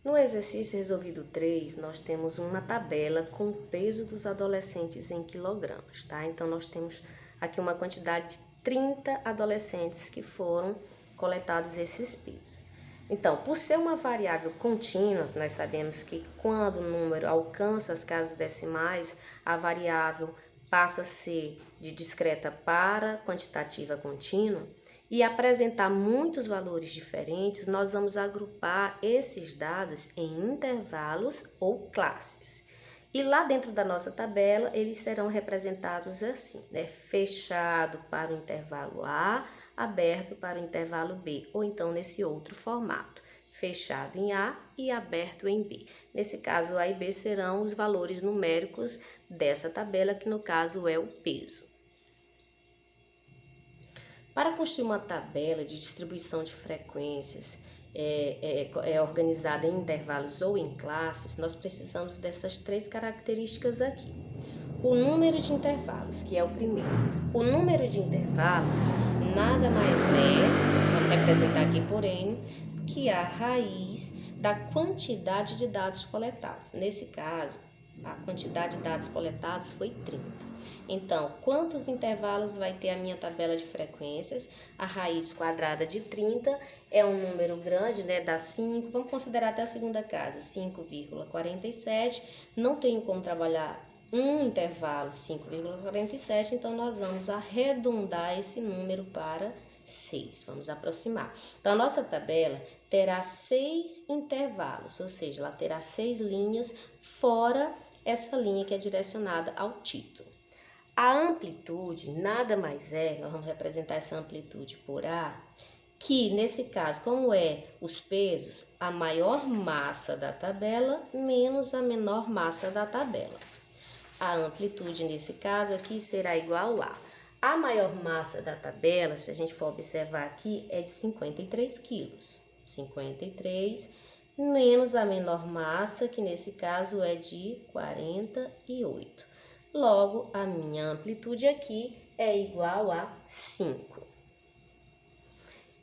No exercício resolvido 3, nós temos uma tabela com o peso dos adolescentes em quilogramas, tá? Então, nós temos aqui uma quantidade de 30 adolescentes que foram coletados esses pesos. Então, por ser uma variável contínua, nós sabemos que quando o número alcança as casas decimais, a variável passa a ser de discreta para quantitativa contínua, e apresentar muitos valores diferentes, nós vamos agrupar esses dados em intervalos ou classes. E lá dentro da nossa tabela, eles serão representados assim, né? Fechado para o intervalo A, aberto para o intervalo B, ou então nesse outro formato, fechado em A e aberto em B. Nesse caso, A e B serão os valores numéricos dessa tabela, que no caso é o peso. Para construir uma tabela de distribuição de frequências organizada em intervalos ou em classes, nós precisamos dessas 3 características aqui. O número de intervalos, que é o primeiro. O número de intervalos nada mais vamos representar aqui por N, que a raiz da quantidade de dados coletados. Nesse caso, a quantidade de dados coletados foi 30. Então, quantos intervalos vai ter a minha tabela de frequências? A raiz quadrada de 30 é um número grande, né? Dá 5. Vamos considerar até a segunda casa, 5,47. Não tenho como trabalhar um intervalo 5,47, então nós vamos arredondar esse número para 6. Vamos aproximar. Então, a nossa tabela terá 6 intervalos, ou seja, ela terá 6 linhas fora essa linha que é direcionada ao título. A amplitude nada mais é, nós vamos representar essa amplitude por A, que nesse caso, como é os pesos, a maior massa da tabela menos a menor massa da tabela. A amplitude nesse caso aqui será igual a maior massa da tabela, se a gente for observar aqui, é de 53 quilos. 53 menos a menor massa, que nesse caso é de 48. Logo, a minha amplitude aqui é igual a 5.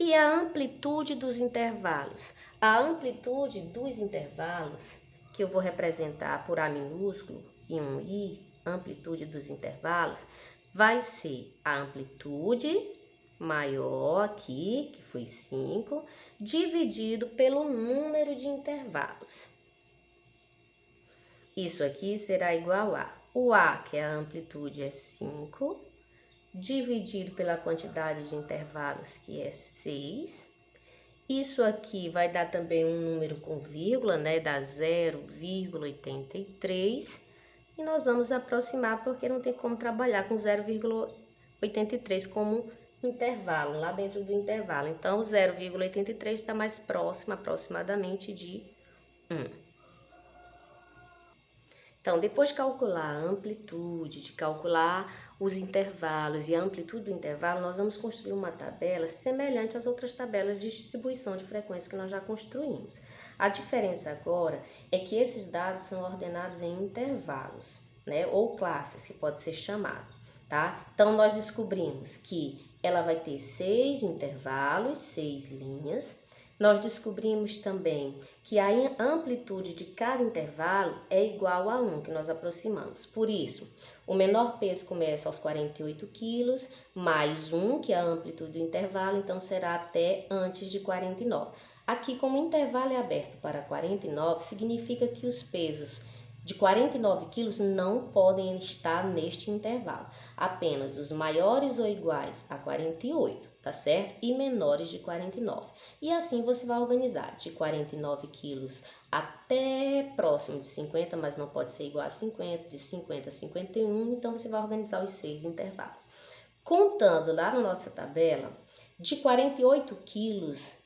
E a amplitude dos intervalos? A amplitude dos intervalos, que eu vou representar por A minúsculo e um I, amplitude dos intervalos, vai ser a amplitude maior aqui, que foi 5, dividido pelo número de intervalos. Isso aqui será igual a o A, que é a amplitude, é 5, dividido pela quantidade de intervalos, que é 6. Isso aqui vai dar também um número com vírgula, né? Dá 0,83. E nós vamos aproximar, porque não tem como trabalhar com 0,83 como intervalo, lá dentro do intervalo. Então, o 0,83 está mais próximo, aproximadamente, de 1. Então, depois de calcular a amplitude, de calcular os intervalos e a amplitude do intervalo, nós vamos construir uma tabela semelhante às outras tabelas de distribuição de frequência que nós já construímos. A diferença agora é que esses dados são ordenados em intervalos, né, ou classes, que pode ser chamado, tá? Então, nós descobrimos que ela vai ter 6 intervalos, 6 linhas. Nós descobrimos também que a amplitude de cada intervalo é igual a 1, que nós aproximamos. Por isso, o menor peso começa aos 48 quilos, mais 1, que é a amplitude do intervalo, então será até antes de 49. Aqui, como o intervalo é aberto para 49, significa que os pesos de 49 quilos não podem estar neste intervalo. Apenas os maiores ou iguais a 48, tá certo? E menores de 49. E assim você vai organizar de 49 quilos até próximo de 50, mas não pode ser igual a 50, de 50 a 51, então você vai organizar os 6 intervalos. Contando lá na nossa tabela, de 48 quilos,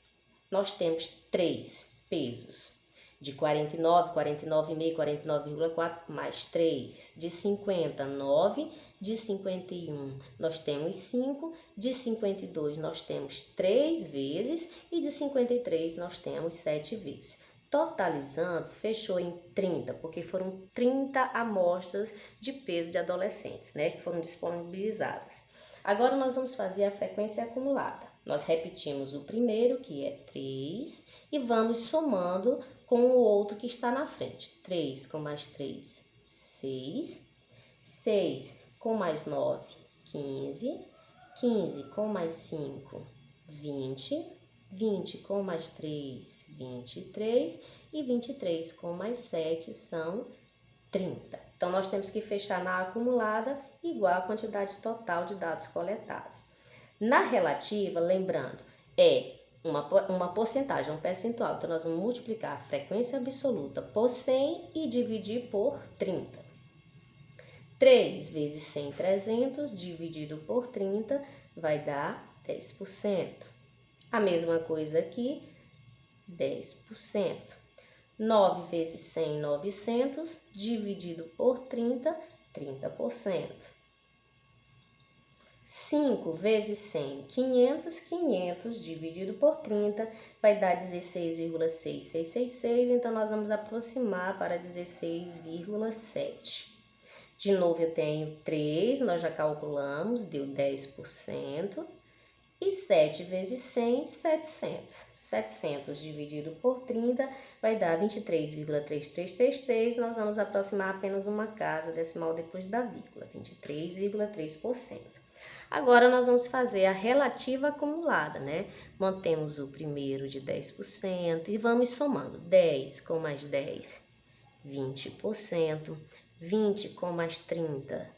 nós temos 3 pesos. De 49, 49,5, 49,4, mais 3. De 50, 9. De 51, nós temos 5. De 52, nós temos 3 vezes. E de 53, nós temos 7 vezes. Totalizando, fechou em 30, porque foram 30 amostras de peso de adolescentes, né, que foram disponibilizadas. Agora, nós vamos fazer a frequência acumulada. Nós repetimos o primeiro, que é 3, e vamos somando com o outro que está na frente. 3 com mais 3, 6. 6 com mais 9, 15. 15 com mais 5, 20. 20 com mais 3, 23. E 23 com mais 7 são 30. Então, nós temos que fechar na acumulada igual a quantidade total de dados coletados. Na relativa, lembrando, é uma porcentagem, um percentual. Então, nós vamos multiplicar a frequência absoluta por 100 e dividir por 30. 3 vezes 100, 300, dividido por 30, vai dar 10%. A mesma coisa aqui, 10%. 9 vezes 100, 900, dividido por 30, 30%. 5 vezes 100, 500, 500 dividido por 30 vai dar 16,6666, então nós vamos aproximar para 16,7. De novo eu tenho 3, nós já calculamos, deu 10%. E 7 vezes 100, 700. 700 dividido por 30 vai dar 23,3333. Nós vamos aproximar apenas uma casa decimal depois da vírgula, 23,3%. Agora, nós vamos fazer a relativa acumulada, né? Mantemos o primeiro de 10% e vamos somando. 10 com mais 10, 20%. 20 com mais 30,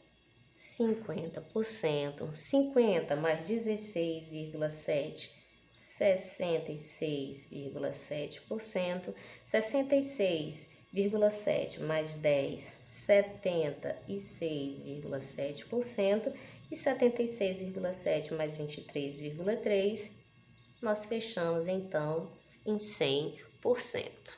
50%. 50 mais 16,7, 66,7%. 66,7 mais 10, 76,7%. E 76,7 mais 23,3, nós fechamos então em 100%.